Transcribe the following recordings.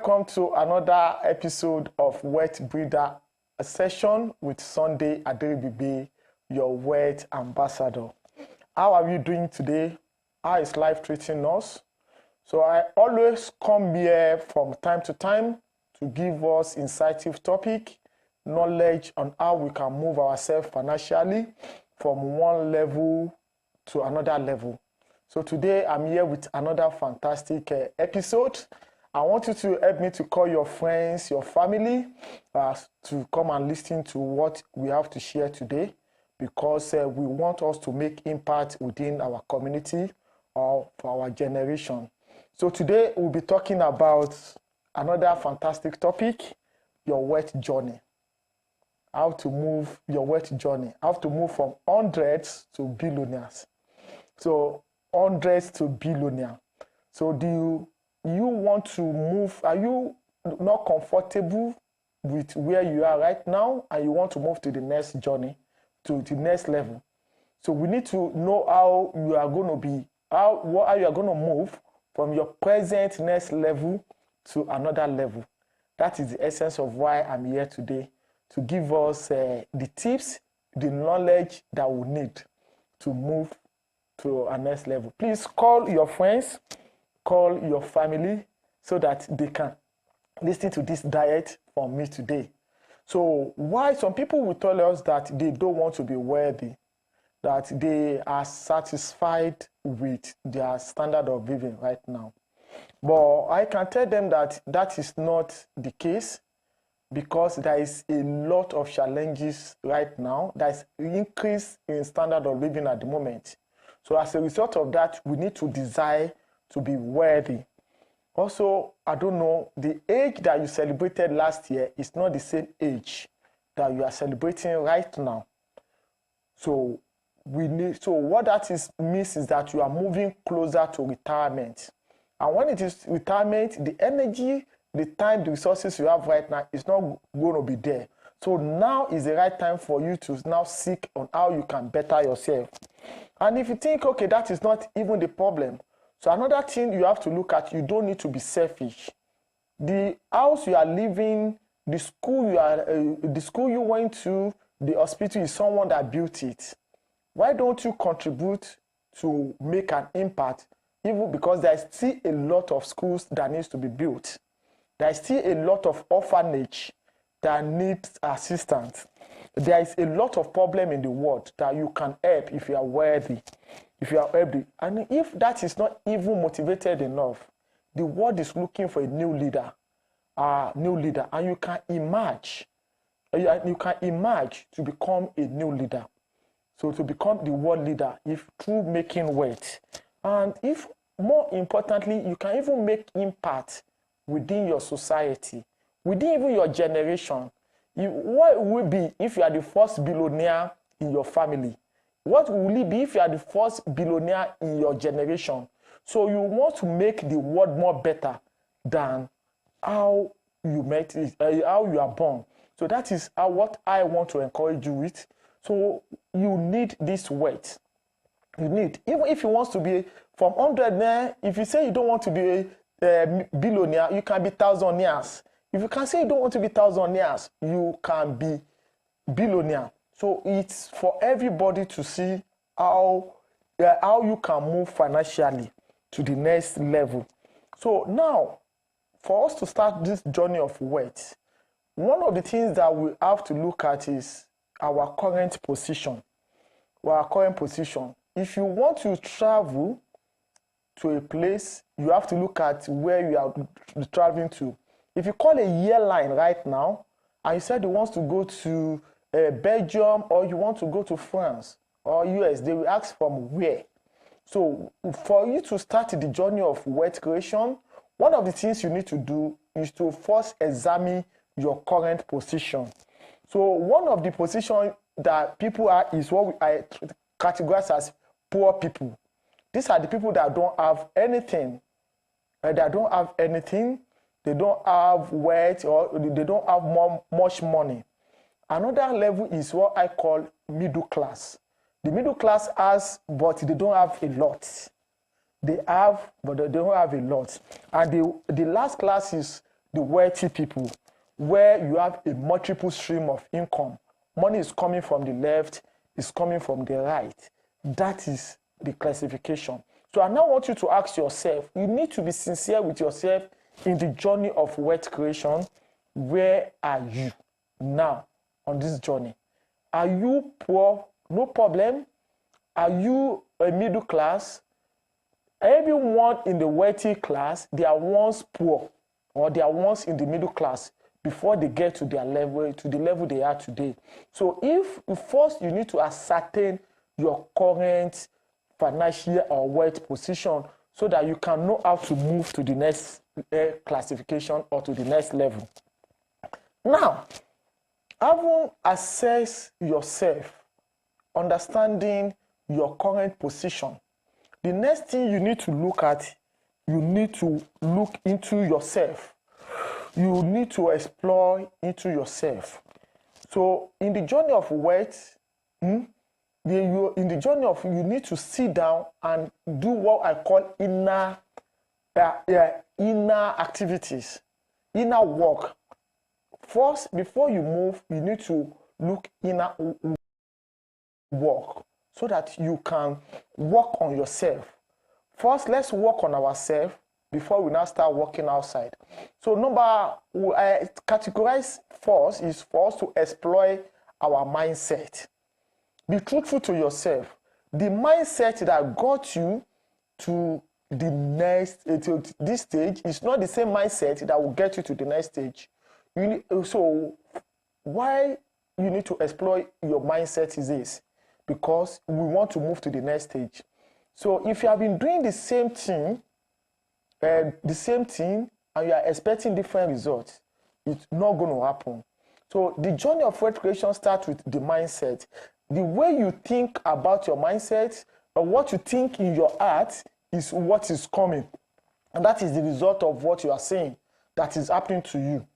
Welcome to another episode of Wealth Breeder session with Sunday Aderibibe, your wealth ambassador. How are you doing today? How is life treating us? So I always come here from time to time to give us insightful topic, knowledge on how we can move ourselves financially from one level to another level. So today I'm here with another fantastic episode. I want you to help me to call your friends, your family, to come and listen to what we have to share today, because we want us to make impact within our community or for our generation. So today we'll be talking about another fantastic topic, your wealth journey. How to move your wealth journey. How to move from hundreds to billionaires. So hundreds to billionaire. So do you want to move? Are you not comfortable with where you are right now and you want to move to the next journey, to the next level? So we need to know how you are going to be, how you are going to move from your present next level to another level. That is the essence of why I'm here today, to give us the tips, the knowledge that we need to move to our next level. Please call your friends, call your family so that they can listen to this diet from me today. So why some people will tell us that they don't want to be wealthy, that they are satisfied with their standard of living right now. But I can tell them that that is not the case, because there is a lot of challenges right now. There is an increase in standard of living at the moment. So as a result of that, we need to desire to be worthy. Also, I don't know, the age that you celebrated last year is not the same age that you are celebrating right now. So what that means is that you are moving closer to retirement. And when it is retirement, the energy, the time, the resources you have right now is not going to be there. So now is the right time for you to now seek on how you can better yourself. And if you think, okay, that is not even the problem. So another thing you have to look at, you don't need to be selfish. The house you are living, the school you went to, the hospital is someone that built it. Why don't you contribute to make an impact, even because there is still a lot of schools that needs to be built. There is still a lot of orphanage that needs assistance. There is a lot of problem in the world that you can help if you are worthy, if you are able. And if that is not even motivated enough, the world is looking for a new leader, and you can emerge. You can emerge to become a new leader. So to become the world leader, if through making wealth, and if more importantly, you can even make impact within your society, within even your generation. What will it be if you are the first billionaire in your family? What will it be if you are the first billionaire in your generation? So you want to make the world more better than how you met it, how you are born. So that is what I want to encourage you with. So you need this wealth. You need, even if you want to be from 100 there, if you say you don't want to be a billionaire, you can be thousandaires. If you can say you don't want to be thousandaires, you can be billionaire. So it's for everybody to see how you can move financially to the next level. So now, for us to start this journey of wealth, one of the things that we have to look at is our current position. Our current position. If you want to travel to a place, you have to look at where you are traveling to. If you call a airline right now, and you said you want to go to Belgium, or you want to go to France or US, they will ask from where. So for you to start the journey of wealth creation, one of the things you need to do is to first examine your current position. So one of the positions that people are is what I categorize as poor people. These are the people that don't have anything. They don't have anything. They don't have wealth, or they don't have much money. Another level is what I call middle class. The middle class has, but they don't have a lot. They have, but they don't have a lot. And the last class is the wealthy people, where you have a multiple stream of income. Money is coming from the left, is coming from the right. That is the classification. So I now want you to ask yourself, you need to be sincere with yourself in the journey of wealth creation. Where are you now on this journey? Are you poor? No problem. Are you a middle class? Everyone in the wealthy class, they are once poor, or they are once in the middle class before they get to their level, to the level they are today. So if first you need to ascertain your current financial or wealth position so that you can know how to move to the next classification or to the next level. Now, having assessed yourself, understanding your current position, the next thing you need to look at, you need to look into yourself. You need to explore into yourself. So in the journey of wealth, in the journey of, you need to sit down and do what I call inner activities, inner work. First, before you move, you need to look inner work so that you can work on yourself. First, let's work on ourselves before we now start working outside. So categorize first is for us to exploit our mindset. Be truthful to yourself. The mindset that got you to the next, to this stage is not the same mindset that will get you to the next stage. So why you need to exploit your mindset is this, because we want to move to the next stage. So if you have been doing the same thing, and you are expecting different results, it's not going to happen. So the journey of wealth creation starts with the mindset. The way you think about your mindset, or what you think in your heart, is what is coming. And that is the result of what you are saying that is happening to you.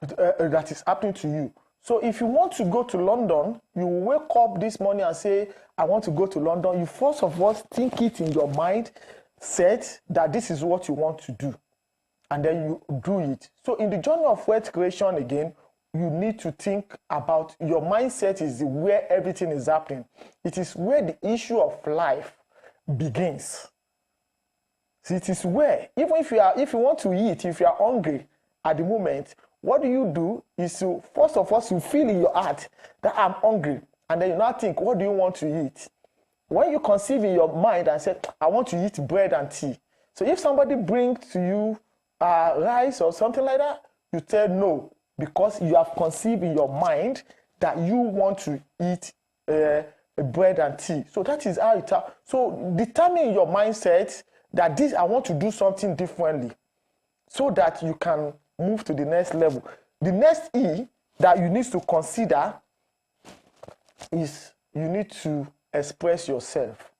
That is happening to you. So if you want to go to London, you wake up this morning and say, I want to go to London. You first of all think it in your mind, set that this is what you want to do. And then you do it. So in the journey of wealth creation again, you need to think about your mindset is where everything is happening. It is where the issue of life begins. So it is where, even if you want to eat, if you are hungry at the moment, what do is to, first of all, you feel in your heart that I'm hungry. And then you now think, what do you want to eat? When you conceive in your mind and say, I want to eat bread and tea. So if somebody brings to you rice or something like that, you tell no, because you have conceived in your mind that you want to eat bread and tea. So that is how it happens. So determine your mindset that I want to do something differently so that you can move to the next level. The next E that you need to consider is you need to express yourself.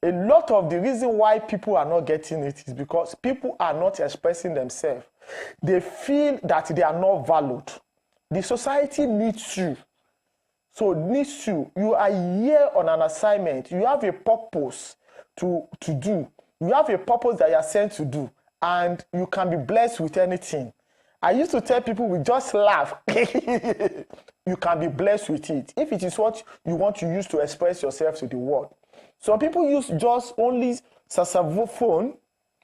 A lot of the reason why people are not getting it is because people are not expressing themselves. They feel that they are not valued. The society needs you. So needs you. You are here on an assignment. You have a purpose to do. You have a purpose that you are sent to do. And you can be blessed with anything. I used to tell people, we just laugh. You can be blessed with it. If it is what you want to use to express yourself to the world. Some people use just only saxophone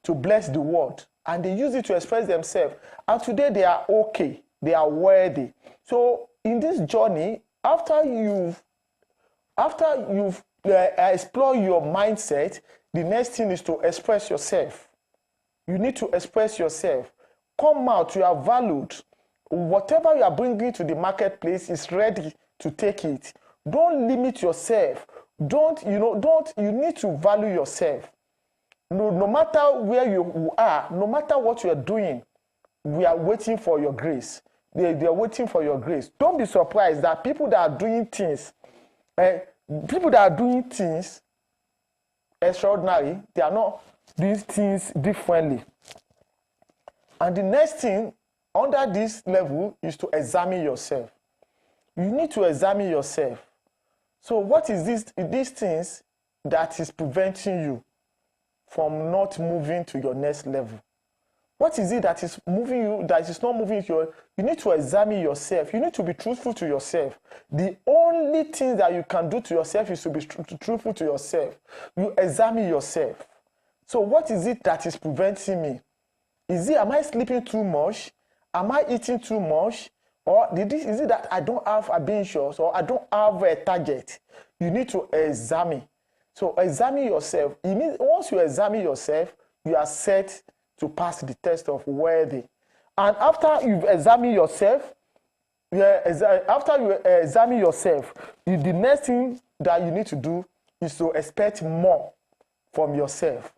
to bless the world. And they use it to express themselves. And today they are okay. They are worthy. So in this journey, after you've explored your mindset, the next thing is to express yourself. You need to express yourself. Come out, you are valued. Whatever you are bringing to the marketplace is ready to take it. Don't limit yourself. You need to value yourself. No matter where you are, no matter what you are doing, we are waiting for your grace. They are waiting for your grace. Don't be surprised that people that are doing things extraordinary, they are not doing things differently. And the next thing under this level is to examine yourself. You need to examine yourself. So what is these things that is preventing you from not moving to your next level? What is it that is moving you, that is not moving you? You need to examine yourself. You need to be truthful to yourself. The only thing that you can do to yourself is to be truthful to yourself. You examine yourself. So what is it that is preventing me? Am I sleeping too much? Am I eating too much? Or is it that I don't have ambitions or I don't have a target? You need to examine. So examine yourself. It means once you examine yourself, you are set to pass the test of worthy. And after you've examined yourself, the next thing that you need to do is to expect more from yourself.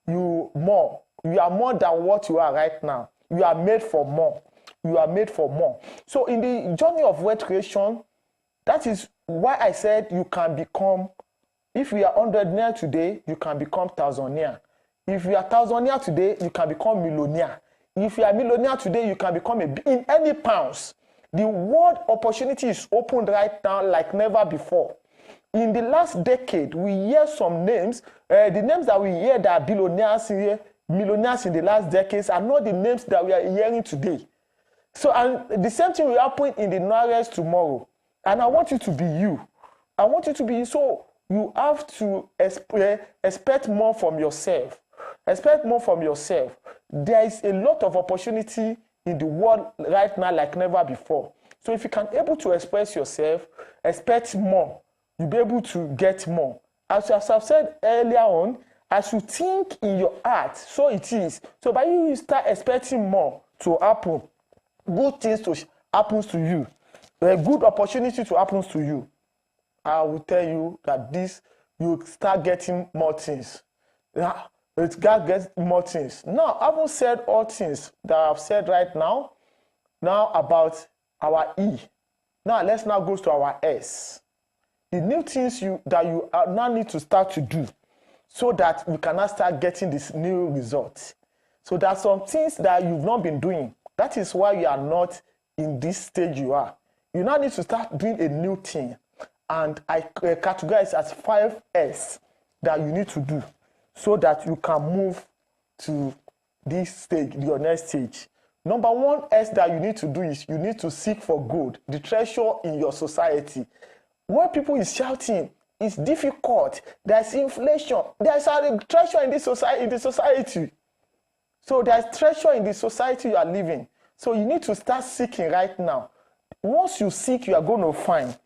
You are more than what you are right now. You are made for more. You are made for more. So in the journey of wealth creation, that is why I said you can become, if you are 100 today, you can become thousandaire. If you are thousandaire today, you can become millionaire. If you are millionaire today, you can become in any pounds. The world opportunity is open right now like never before. In the last decade, we hear some names. The names that we hear that are millionaires in the last decades are not the names that we are hearing today. So, and the same thing will happen in the nearest tomorrow. And I want you to be you. I want you to be you. So you have to expect more from yourself. Expect more from yourself. There is a lot of opportunity in the world right now like never before. So if you can able to express yourself, expect more. You'll be able to get more. As I've said earlier on, as you think in your heart, so it is. So by you start expecting more to happen, good things to happen to you, a good opportunity to happen to you. I will tell you that you start getting more things. It gets more things. Now, I haven't said all things that I've said right now. Now about our E. Now let's now go to our S. The new things that you now need to start to do so that we can now start getting this new result. So there are some things that you've not been doing. That is why you are not in this stage you are. You now need to start doing a new thing. And I categorize as 5S that you need to do so that you can move to this stage, your next stage. Number 1 S that you need to do is you need to seek for good, the treasure in your society. When people is shouting, it's difficult. There's inflation. There's a treasure in the society. So there's treasure in the society you are living. So you need to start seeking right now. Once you seek, you are going to find.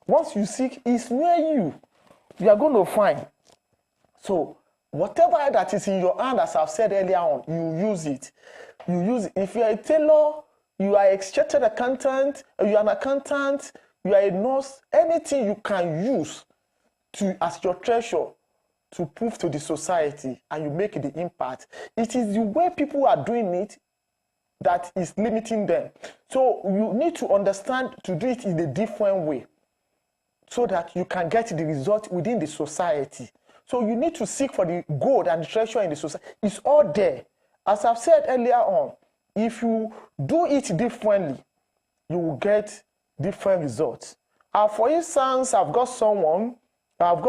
Once you seek, it's near you. You are going to find. So whatever that is in your hand, as I've said earlier on, you use it. You use it. If you are a tailor, you are a chartered accountant, you are an accountant, you are a nurse, anything you can use as your treasure to prove to the society and you make the impact. It is the way people are doing it that is limiting them. So you need to understand to do it in a different way so that you can get the result within the society. So you need to seek for the gold and the treasure in the society. It's all there. As I've said earlier on, if you do it differently, you will get different results. For instance, I've got someone that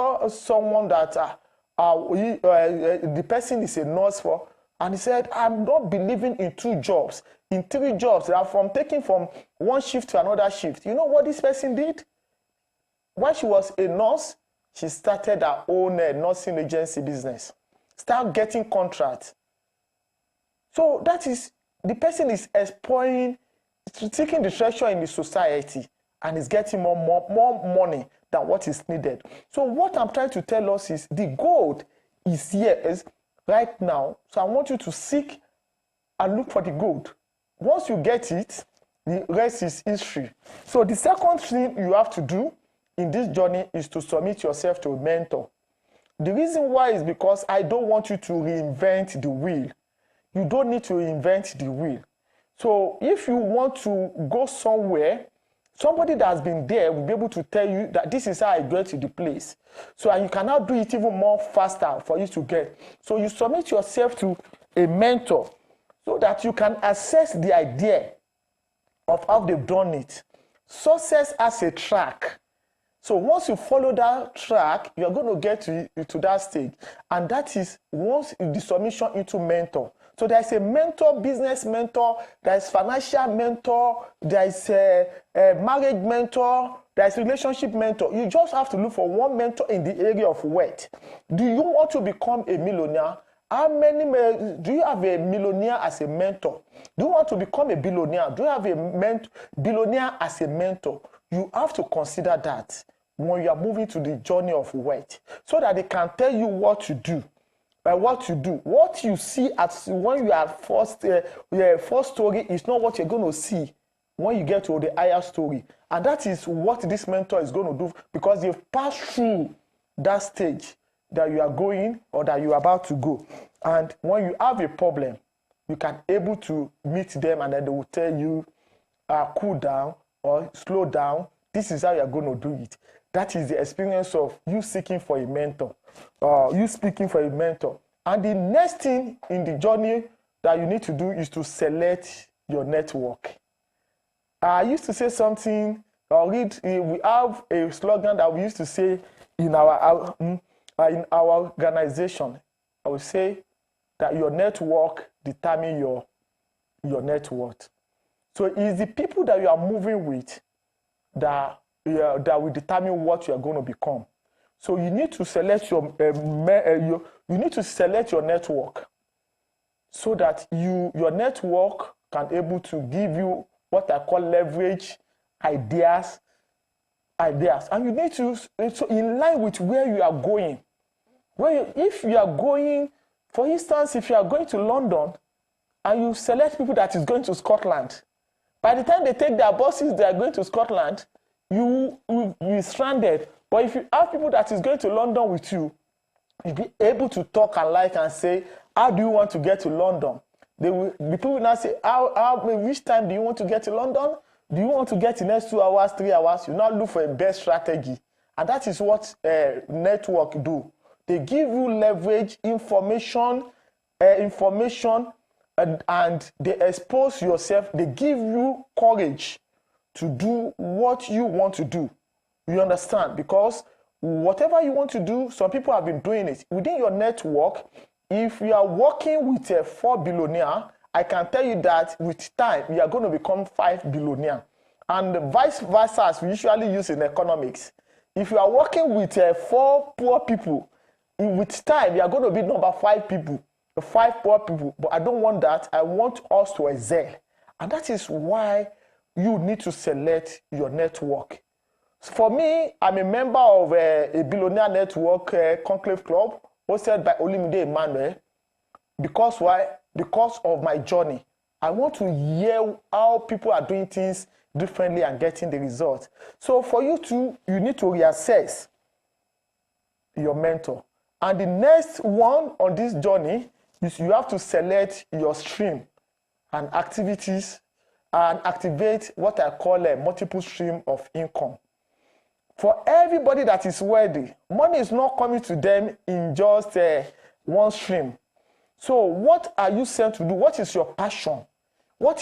the person is a nurse for, and he said, I'm not believing in 2 jobs, in 3 jobs. From taking from one shift to another shift. You know what this person did? While she was a nurse, she started her own nursing agency business. Start getting contracts. So that is, the person is exploring, taking the treasure in the society and is getting more money than what is needed. So what I'm trying to tell us is the gold is here right now. So I want you to seek and look for the gold. Once you get it, the rest is history. So the second thing you have to do in this journey is to submit yourself to a mentor. The reason why is because I don't want you to reinvent the wheel. You don't need to reinvent the wheel. So if you want to go somewhere, somebody that has been there will be able to tell you that this is how I get to the place. So and you can now do it even more faster for you to get. So you submit yourself to a mentor so that you can assess the idea of how they've done it. Success as a track. So once you follow that track, you are going to get to that stage. And that is once the submission into mentor. So there's a mentor, business mentor, there's financial mentor, there's a marriage mentor, there's relationship mentor. You just have to look for one mentor in the area of wealth. Do you want to become a millionaire? How many do you have a millionaire as a mentor? Do you want to become a billionaire? Do you have a billionaire as a mentor? You have to consider that when you are moving to the journey of wealth, so that they can tell you what to do. What you see as when you are first story is not what you're going to see when you get to the higher story. And that is what this mentor is going to do, because you've passed through that stage that you are going or that you are about to go. And when you have a problem, you can able to meet them, and then they will tell you, cool down or slow down. This is how you are going to do it. That is the experience of you seeking for a mentor, you speaking for a mentor. And the next thing in the journey that you need to do is to select your network. I used to say something, we have a slogan that we used to say in our organization. I would say that your network determine your net worth. So it's the people that you are moving with that will determine what you are going to become. So you need to select your network, so that your network can able to give you what I call leverage ideas, and you need to, so in line with where you are going. If you are going, for instance, if you are going to London and you select people that is going to Scotland, by the time they take their buses, they are going to Scotland, you will be stranded. But if you have people that is going to London with you, you'll be able to talk and and say, how do you want to get to London? The people will now say, which time do you want to get to London? Do you want to get in the next 2 hours, 3 hours? You now look for a best strategy. And that is what network do. They give you leverage, information, and they expose yourself. They give you courage to do what you want to do. You understand? Because whatever you want to do, some people have been doing it. Within your network, if you are working with a 4 billionaire, I can tell you that with time, you are going to become 5 billionaire. And vice versa, as we usually use in economics. If you are working with 4 poor people, with time, you are going to be number 5 people, 5 poor people. But I don't want that. I want us to excel. And that is why you need to select your network. For me, I'm a member of a billionaire network conclave club hosted by Olumide Emmanuel. Because why? Because of my journey. I want to hear how people are doing things differently and getting the results. So for you need to reassess your mentor. And the next one on this journey is you have to select your stream and activities and activate what I call a multiple stream of income. For everybody that is wealthy, money is not coming to them in just one stream. So what are you sent to do? What is your passion? What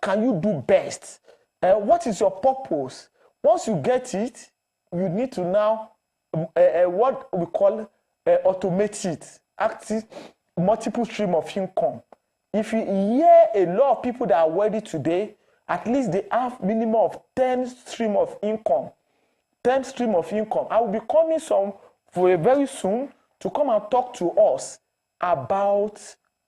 can you do best? What is your purpose? Once you get it, you need to now what we call automate it, active multiple stream of income. If you hear a lot of people that are wealthy today, at least they have minimum of 10 stream of income. 10 stream of income. I will be coming for very soon to come and talk to us about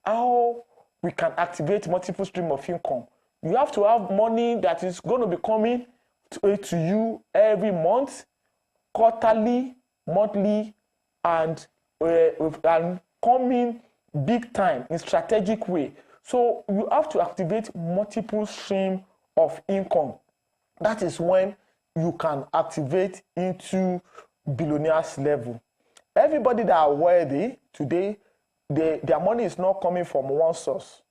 how we can activate multiple stream of income. You have to have money that is going to be coming to you every month, quarterly, monthly, and coming big time in strategic way. So you have to activate multiple stream of income. That is when you can activate into billionaires level. Everybody that are wealthy today, their money is not coming from one source.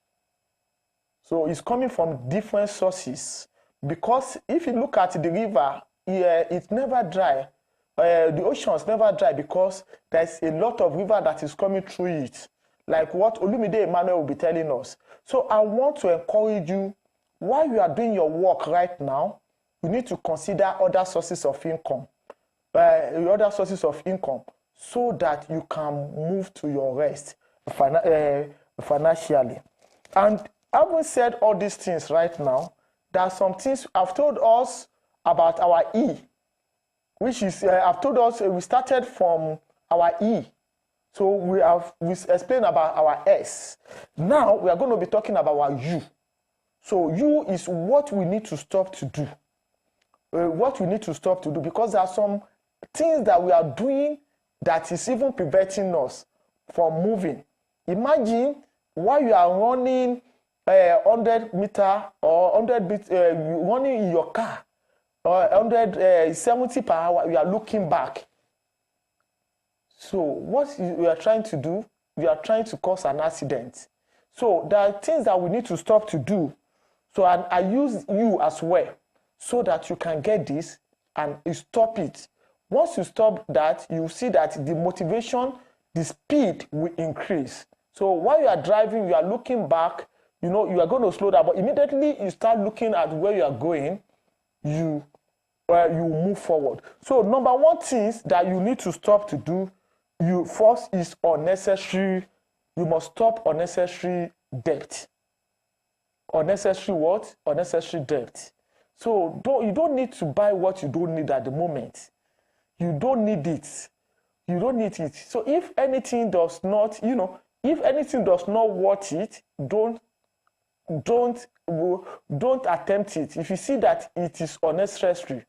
So it's coming from different sources. Because if you look at the river, it's never dry. The oceans never dry because there's a lot of river that is coming through it. Like what Olumide Emmanuel will be telling us. So I want to encourage you, while you are doing your work right now, you need to consider other sources of income. So that you can move to your rest. financially. And having said all these things right now, there are some things I've told us about our E, which is, I've told us we started from our E. So we explained about our S. Now we are going to be talking about our U. So U is what we need to stop to do. What we need to stop to do, because there are some things that we are doing that is even preventing us from moving. Imagine while you are running 100 meter or 100 bit, running in your car, or 170 per hour, you are looking back. So what you are trying to do, you are trying to cause an accident. So there are things that we need to stop to do. So I use you as well, so that you can get this and you stop it. Once you stop that, you see that the motivation, the speed will increase. So while you are driving, you are looking back, you know, you are going to slow down, but immediately you start looking at where you are going, you move forward. So number one things that you need to stop to do, first is unnecessary. You must stop unnecessary debt. Unnecessary what? Unnecessary debt. So you don't need to buy what you don't need at the moment. You don't need it. You don't need it. So if anything does not, if anything does not worth it, don't attempt it. If you see that it is unnecessary,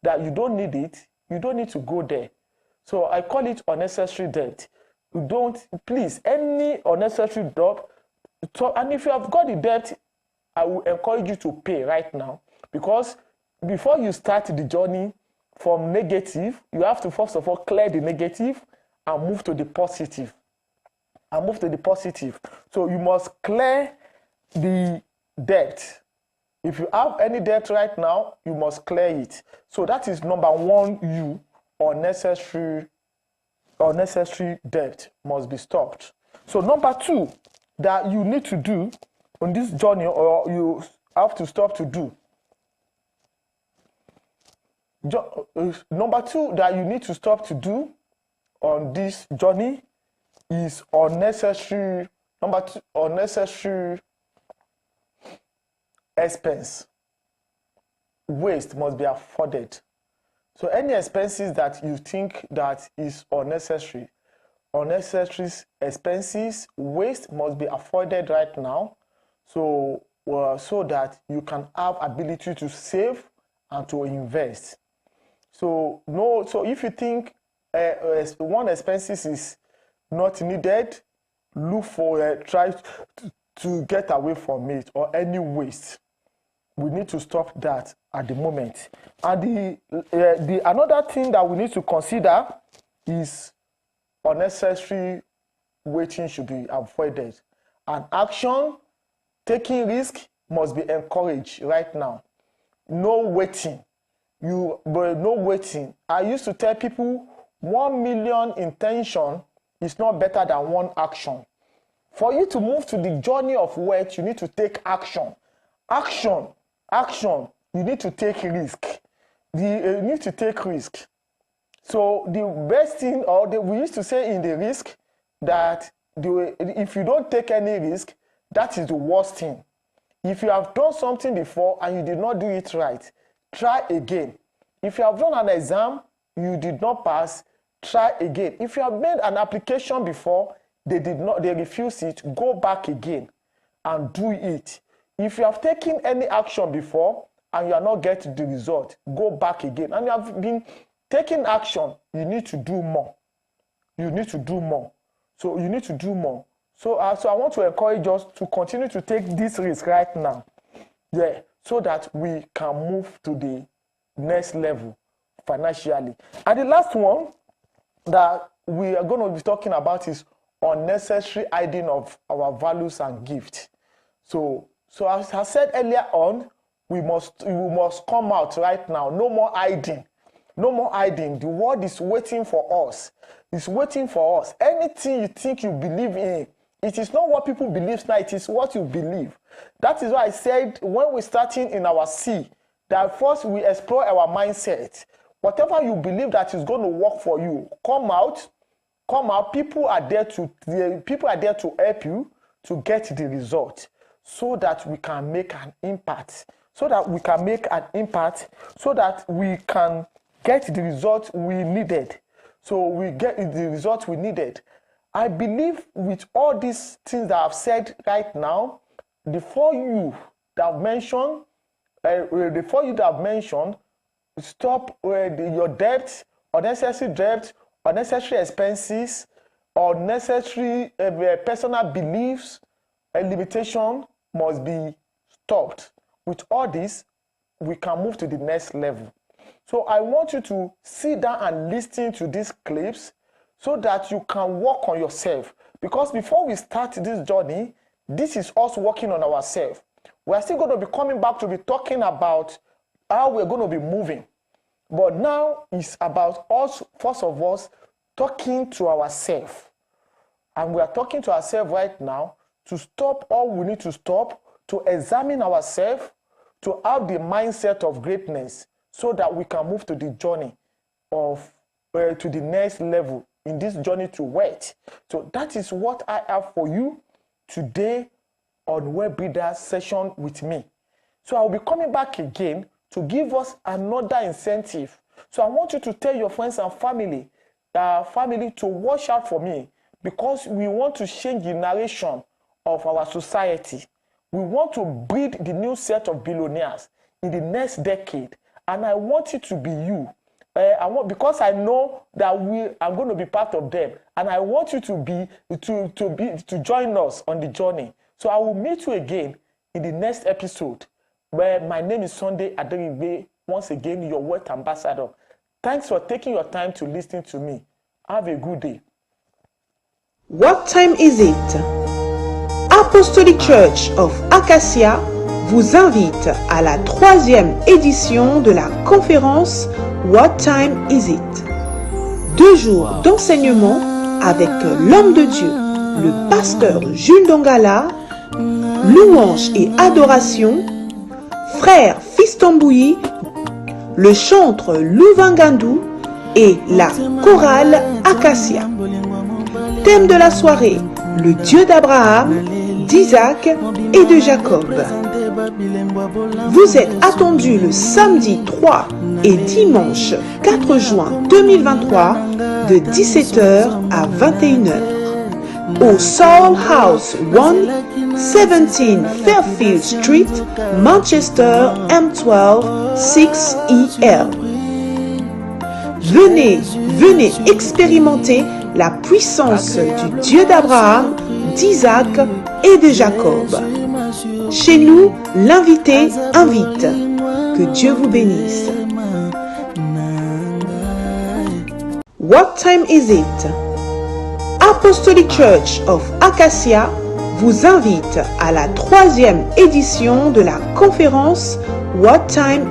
that you don't need it, you don't need to go there. So I call it unnecessary debt. You don't, please, any unnecessary debt. So, and if you have got the debt, I will encourage you to pay right now, because before you start the journey from negative, you have to first of all clear the negative and move to the positive. So you must clear the debt. If you have any debt right now, you must clear it. So that is number one. Unnecessary debt must be stopped. So number two that you need to do on this journey, or you have to stop to do. Number two that you need to stop to do on this journey is unnecessary. Number two, unnecessary expense. Waste must be avoided. So any expenses that you think that is unnecessary expenses, waste must be avoided right now. So that you can have ability to save and to invest. So if you think one expenses is not needed, look for try to get away from it, or any waste. We need to stop that at the moment. And the another thing that we need to consider is unnecessary waiting should be avoided. And action, taking risk must be encouraged right now. No waiting. No waiting. I used to tell people 1 million intention is not better than one action. For you to move to the journey of wealth, you need to take action. Action. You need to take risk. You need to take risk. So the best thing, we used to say in the risk that if you don't take any risk, that is the worst thing. If you have done something before and you did not do it right, try again. If you have done an exam, you did not pass, try again. If you have made an application before, they refuse it, go back again and do it. If you have taken any action before and you are not getting the result, go back again. And you have been taking action, you need to do more. So you need to do more. So I want to encourage us to continue to take this risk right now. Yeah, so that we can move to the next level financially. And the last one that we are going to be talking about is unnecessary hiding of our values and gifts. So as I said earlier on, we must come out right now. No more hiding. The world is waiting for us. Anything you think you believe in, it is not what people believe now, it is what you believe. That is why I said when we're starting in our C, that first we explore our mindset. Whatever you believe that is going to work for you, come out come out, people are there to help you to get the result, so that we can make an impact, so that we can get the result we needed. So we get the result we needed. I believe with all these things that I've said right now, the four you that I've mentioned, stop your debts, unnecessary expenses, unnecessary personal beliefs and limitation must be stopped. With all this, we can move to the next level. So I want you to sit down and listen to these clips so that you can work on yourself. Because before we start this journey, this is us working on ourselves. We are still going to be coming back to be talking about how we're going to be moving. But now it's about us, first of all, talking to ourselves. And we are talking to ourselves right now to stop all we need to stop, to examine ourselves, to have the mindset of greatness, so that we can move to the journey of to the next level in this journey to wealth. So that is what I have for you today on Web Builder session with me. So I will be coming back again to give us another incentive. So I want you to tell your friends and family to watch out for me, because we want to change the narration of our society. We want to build the new set of billionaires in the next decade. And I want it to be you. Because I know that we are going to be part of them, and I want you to join us on the journey. So I will meet you again in the next episode, where my name is Sunday Aderibe, once again your wealth ambassador. Thanks for taking your time to listen to me. Have a good day. What time is it? Apostolic Church of Acacia vous invite à la 3e édition de la conférence What Time Is It? 2 jours d'enseignement avec l'homme de Dieu, le pasteur Jules Dongala, louange et adoration, frère Fistambouyi, le chantre Louvangandou et la chorale Acacia. Thème de la soirée, le Dieu d'Abraham, d'Isaac et de Jacob. Vous êtes attendus le samedi 3 et dimanche 4 juin 2023 de 17h à 21h au Soul House 1, 17 Fairfield Street, Manchester M12 6EL. Venez expérimenter la puissance du Dieu d'Abraham, d'Isaac et de Jacob. Chez nous, l'invité invite. Que Dieu vous bénisse. What time is it? Apostolic Church of Acacia vous invite à la 3e édition de la conférence What Time